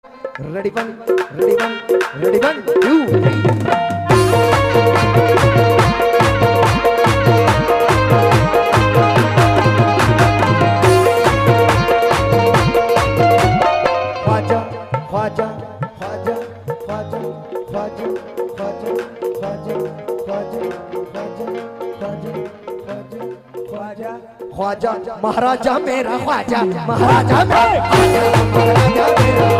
Ready one, ready one, ready one, two, three. Khwaja Khwaja Khwaja Khwaja Khwaja Khwaja Khwaja Khwaja Khwaja Khwaja Khwaja Khwaja महाराजा मेरा ख्वाजा महाराजा मेरा महाराजा मेरा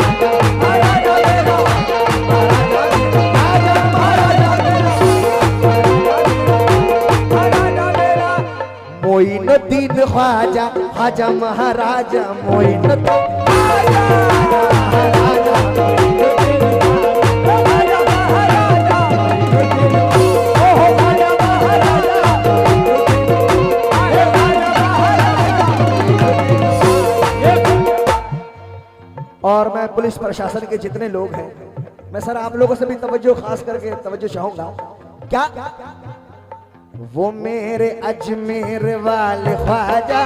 महाराजा मेरा महाराजा मेरा मोइनुद्दीन ख्वाजा ख्वाजा महाराजा मोइनुद्दीन और मैं पुलिस प्रशासन के जितने लोग हैं, मैं सर आप लोगों से भी तवज्जो खास करके तवज्जो चाहूंगा। क्या वो मेरे अजमेर वाले ख्वाजा,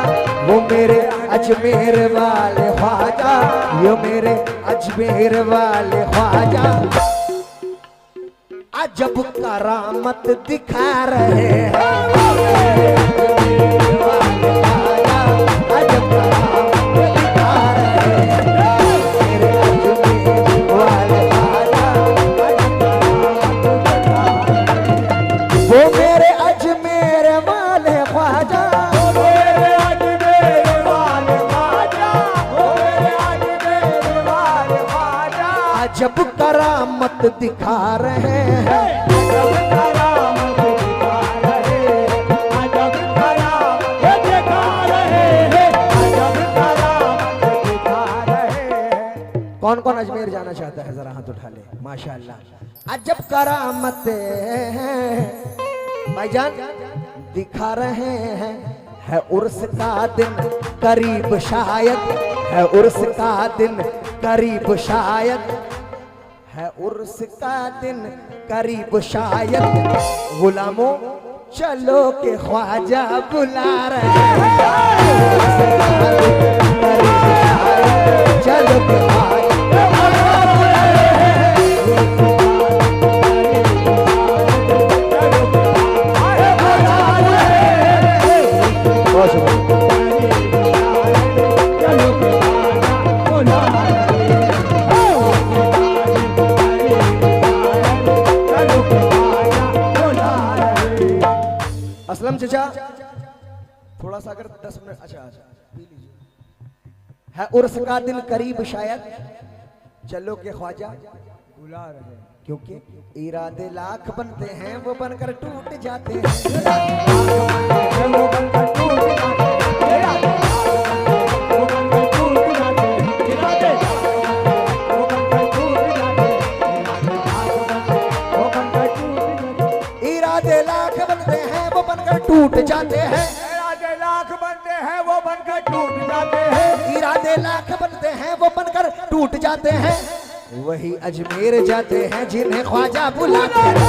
वो मेरे अजमेर वाले ख्वाजा, यो मेरे अजमेर वाले ख्वाजा अजब करामत दिखा रहे हैं। अजब करामत दिखा रहे हैं। वो मेरे अजमेर वाले ख्वाजा, वो मेरे अजमेर वाले ख्वाजा, वो मेरे अजमेर वाले ख्वाजा अजब करामत दिखा रहे हैं। अजब करामत दिखा रहे हैं, अजब करामत दिखा रहे हैं, अजब करामत दिखा रहे हैं। कौन कौन अजमेर जाना चाहता है जरा हाथ उठा ले। माशाअल्लाह अजब करामत है भाईजान दिखा रहे हैं। है उर्स का दिन करीब शायद, है उर्स का दिन करीब शायद, है उर्स का दिन करीब शायद। गुलामों चलो के ख्वाजा बुला रहे हैं। चलो के ख्वाजा बुला रहे हैं। असलम चचा थोड़ा सा अगर 10 मिनट अच्छा पी लीजिए। है उर्स का दिन करीब शायद, चलो के ख्वाजा बुला रहे हैं। क्योंकि इरादे लाख बनते हैं वो बनकर टूट जाते हैं। इरादे लाख बनते हैं वो बनकर टूट जाते हैं। इरादे लाख बनते हैं वो बनकर टूट जाते हैं। इरादे लाख बनते हैं वो बनकर टूट जाते हैं। वही अजमेर जाते हैं जिन्हें ख्वाजा बुलाते हैं।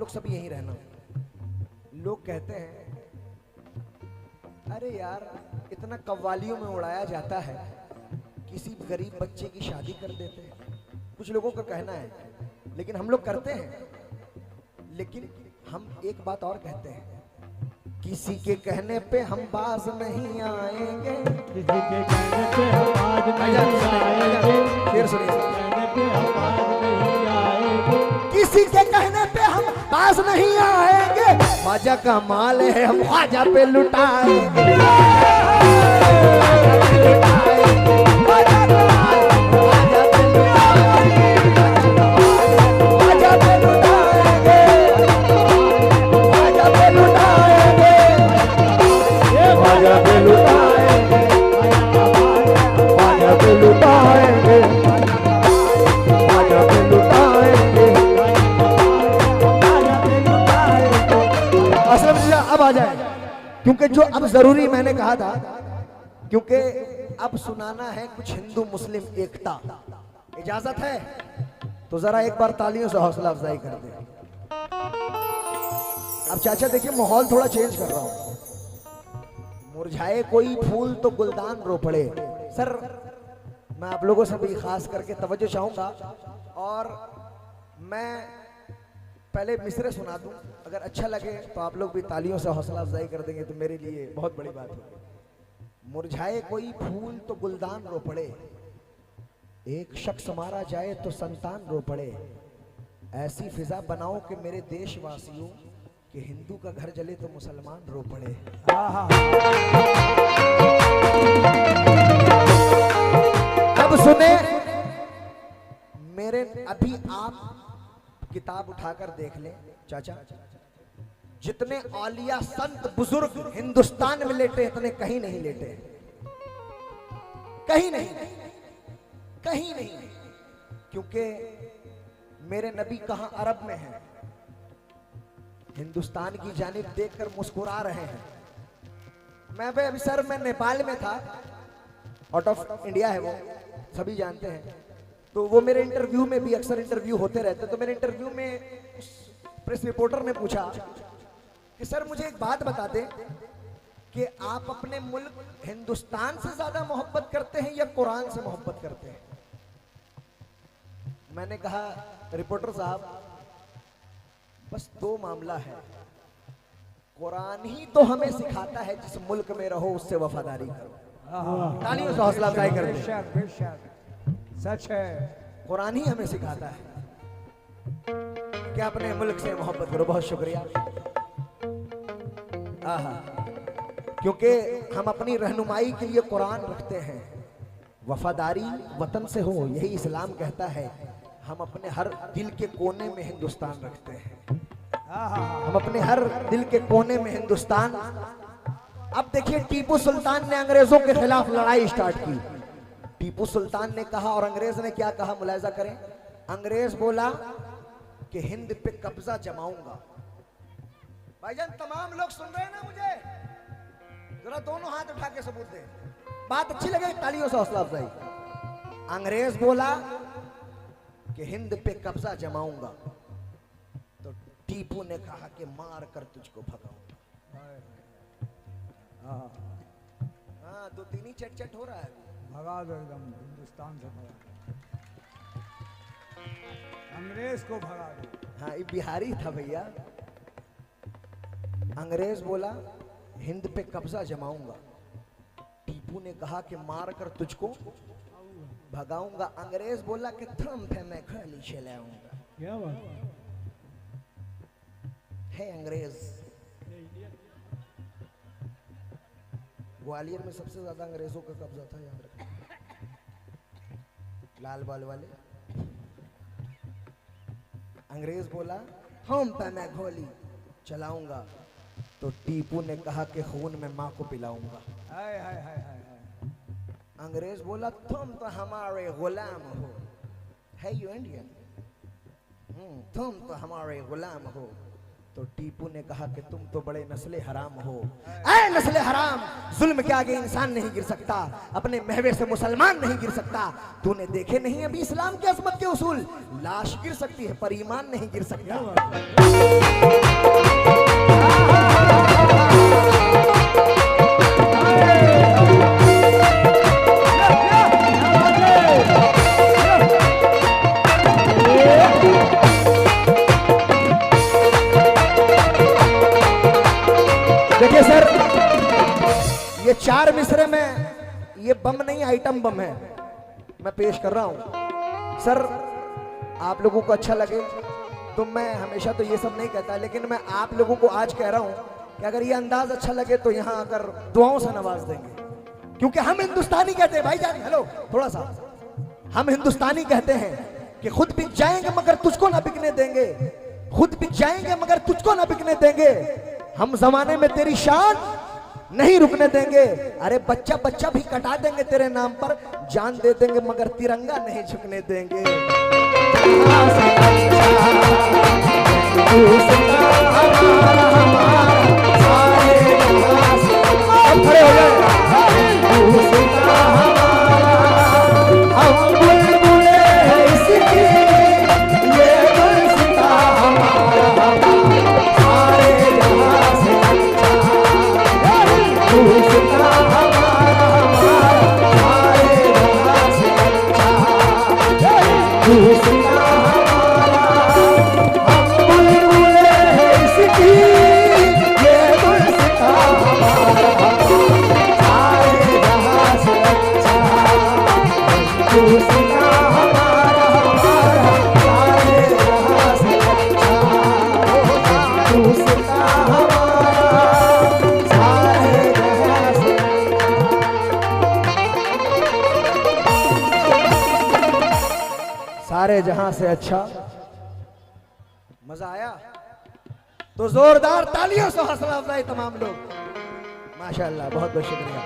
सब यही रहना। लोग कहते हैं अरे यार इतना कव्वालियों में उड़ाया जाता है, किसी गरीब बच्चे की शादी कर देते हैं। कुछ लोगों का कहना है, लेकिन हम लोग करते हैं। लेकिन हम एक बात और कहते हैं, किसी के कहने पे हम बाज नहीं आएंगे। किसी के कहने पे हम बाज नहीं आएंगे। फिर सुनिए, किसी के कहने पे हम बाज नहीं आएंगे। ख्वाजा का माल है हम ख्वाजा पे लुटाएंगे। जो अब जरूरी मैंने कहा था, क्योंकि अब सुनाना है कुछ हिंदू मुस्लिम एकता, इजाजत है तो जरा एक बार तालियों से हौसला अफजाई कर दे। अब चाचा देखिए माहौल थोड़ा चेंज कर रहा हूं। मुरझाए कोई फूल तो गुलदान रो पड़े। सर मैं आप लोगों से भी खास करके तवज्जो चाहूंगा, और मैं पहले मिसरे सुना दूं, अगर अच्छा लगे तो आप लोग भी तालियों से हौसला अफजाई कर देंगे तो मेरे लिए बहुत बड़ी बात होगी। मुरझाए कोई फूल तो गुलदान रो पड़े, एक शख्स मारा जाए तो संतान रो पड़े, ऐसी फिजा बनाओ कि मेरे देशवासियों कि हिंदू का घर जले तो मुसलमान रो पड़े। अब सुने मेरे, अभी आप किताब उठाकर देख लें चाचा, जितने औलिया संत बुजुर्ग हिंदुस्तान में लेटे इतने कहीं नहीं लेटे, कहीं नहीं, कहीं नहीं, क्योंकि मेरे नबी कहां अरब में हैं, हिंदुस्तान की जानिब देखकर मुस्कुरा रहे हैं। मैं भी अभी सर मैं नेपाल में था, आउट ऑफ इंडिया है वो, सभी जानते हैं, तो वो मेरे इंटरव्यू में भी अक्सर इंटरव्यू होते रहते, तो मेरे इंटरव्यू में प्रेस रिपोर्टर ने पूछा कि सर मुझे एक बात बता दें कि आप अपने मुल्क हिंदुस्तान से ज्यादा मोहब्बत करते हैं या कुरान से मोहब्बत करते हैं। मैंने कहा रिपोर्टर साहब बस दो मामला है, कुरान ही तो हमें सिखाता है जिस मुल्क में रहो उससे वफादारी करो। तालियों से हौसला अफजाई कर दे। सच है, कुरान ही हमें सिखाता है कि अपने मुल्क से मोहब्बत करो। बहुत शुक्रिया। क्योंकि हम अपनी रहनुमाई के लिए कुरान रखते हैं, वफादारी वतन से हो, यही इस्लाम कहता है। हम अपने हर दिल के कोने में हिंदुस्तान रखते हैं, हम अपने हर दिल के कोने में हिंदुस्तान। अब देखिए टीपू सुल्तान ने अंग्रेजों के खिलाफ लड़ाई स्टार्ट की। टीपू सुल्तान ने कहा और अंग्रेज ने क्या कहा, मुलाहिजा करें। अंग्रेज बोला कि हिंद पे कब्जा जमाऊंगा। भाईजान तमाम लोग सुन रहे हैं ना मुझे, जरा दोनों हाथ उठा के सबूत दे। बात अच्छी लगे तालियों से हौसला अफजाई। अंग्रेज बोला कि हिंद पे कब्जा जमाऊंगा, तो टीपू ने कहा कि मार कर तुझको भगाऊंगा। हाँ दो तीन ही चट चट हो रहा है, भगा दो एकदम, हिंदुस्तान से भगा दो, अंग्रेज को भगा दो। हाँ ये बिहारी था भैया। अंग्रेज बोला हिंद पे कब्जा जमाऊंगा, टीपू ने कहा कि मार कर तुझको भगाऊंगा। अंग्रेज बोला कि थम पे मैं खाली चलाऊंगा। क्या बात है अंग्रेज। ग्वालियर में सबसे ज्यादा अंग्रेजों का कब्जा था, याद रखना, लाल बाल वाले। अंग्रेज बोला हम पे मैं गोली चलाऊंगा, तो टीपू ने कहा कि खून में मां को पिलाऊंगा। हाय हाय हाय हाय। अंग्रेज बोला तुम तो हमारे गुलाम हो, है यू इंडियन, तुम तो हमारे गुलाम हो। तो टीपू ने कहा कि तुम तो बड़े नस्ले हराम हो। ऐ नस्ले हराम, जुल्म के आगे इंसान नहीं गिर सकता, अपने महवे से मुसलमान नहीं गिर सकता। तूने देखे नहीं अभी इस्लाम की अजमत के उसूल, लाश गिर सकती है पर ईमान नहीं गिर सकता। देखिए सर ये चार मिसरे में ये बम नहीं आइटम बम है, मैं पेश कर रहा हूं। सर आप लोगों को अच्छा लगे तो मैं हमेशा तो ये सब नहीं कहता, लेकिन मैं आप लोगों को आज कह रहा हूं कि अगर ये अंदाज अच्छा लगे तो यहां आकर दुआओं से नवाज देंगे, क्योंकि हम हिंदुस्तानी कहते हैं भाईजान। हेलो थोड़ा सा, हम हिंदुस्तानी कहते हैं कि खुद बिक जाएंगे मगर तुझको ना बिकने देंगे, खुद बिक जाएंगे मगर तुझको ना बिकने देंगे। हम जमाने में तेरी शान नहीं रुकने देंगे। अरे बच्चा बच्चा भी कटा देंगे तेरे नाम पर, जान दे देंगे मगर तिरंगा नहीं झुकने देंगे। खड़े हो जाए। गुलसिता हम बुलबुले इसकी, ये गुलसिता हमारा सारे जहां से अच्छा। गुलसिता हमारा सारे जहां से अच्छा। गुलसिता सारे जहां से अच्छा। मजा आया तो जोरदार तालियों से हौसला अफजाई तमाम लोग। माशाअल्लाह, बहुत बहुत शुक्रिया।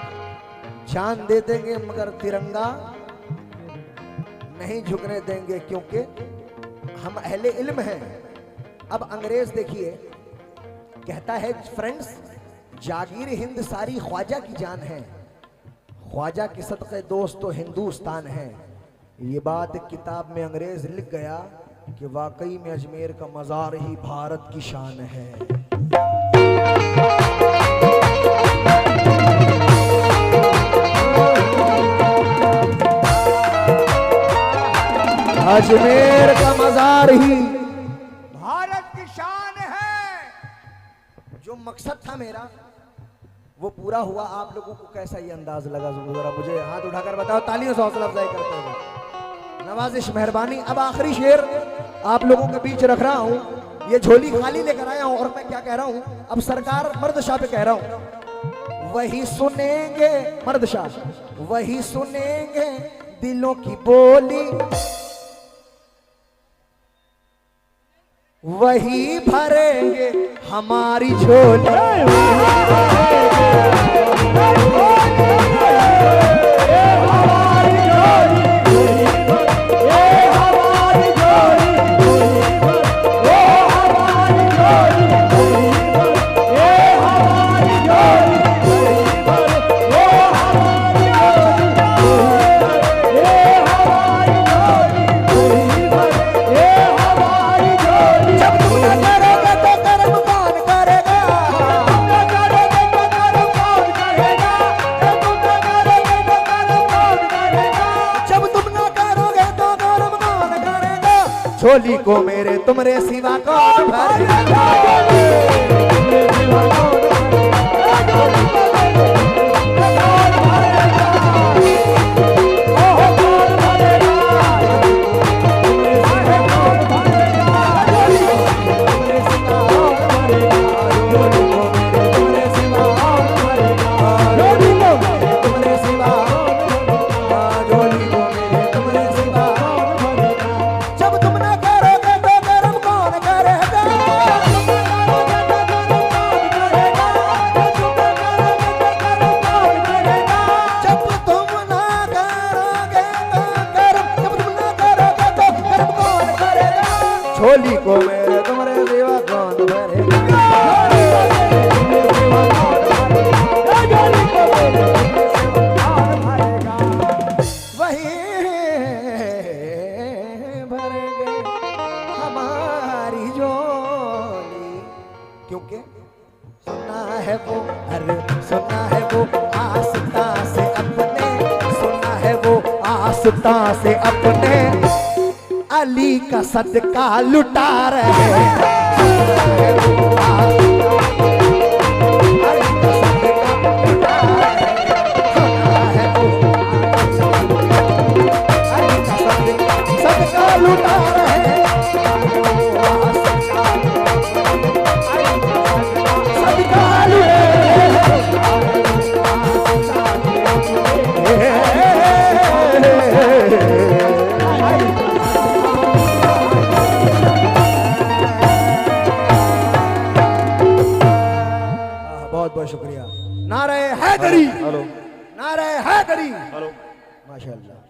जान दे देंगे मगर तिरंगा नहीं झुकने देंगे, क्योंकि हम अहले इल्म हैं। अब अंग्रेज देखिए कहता है, फ्रेंड्स जागीर हिंद सारी ख्वाजा की जान है, ख्वाजा के सदक़े दोस्त तो हिंदुस्तान है। ये बात किताब में अंग्रेज लिख गया कि वाकई में अजमेर का मज़ार ही भारत की शान है। अजमेर का मज़ार ही भारत की शान है। जो मकसद था मेरा वो पूरा हुआ। आप लोगों को कैसा ये अंदाज लगा, जरा मुझे हाथ उठाकर बताओ, तालियों से हौसला अफजाई करते हुए। नवाजिश, मेहरबानी। अब आखिरी शेर आप लोगों के बीच रख रहा हूं, ये झोली खाली लेकर आया हूं, और मैं क्या कह रहा हूं, अब सरकार मर्द शाह पे कह रहा हूं। वही सुनेंगे मर्द शाह, वही सुनेंगे दिलों की बोली, वही भरेंगे हमारी झोली। झोली को मेरे तुमरे सिवा कौन भरेगा। झोली को मेरे तुम्हारे सिवा कौन भरेगा। वही भरेंगे हमारी झोली, क्योंकि सुना है वो, अरे सुना है वो आस्था से अपने, सुना है वो आस्था से अपने अली का सदका लुटा रहे सदका लुटा रहे। बहुत बहुत शुक्रिया। नारे हैदरी, नारे हैदरी, माशाअल्लाह।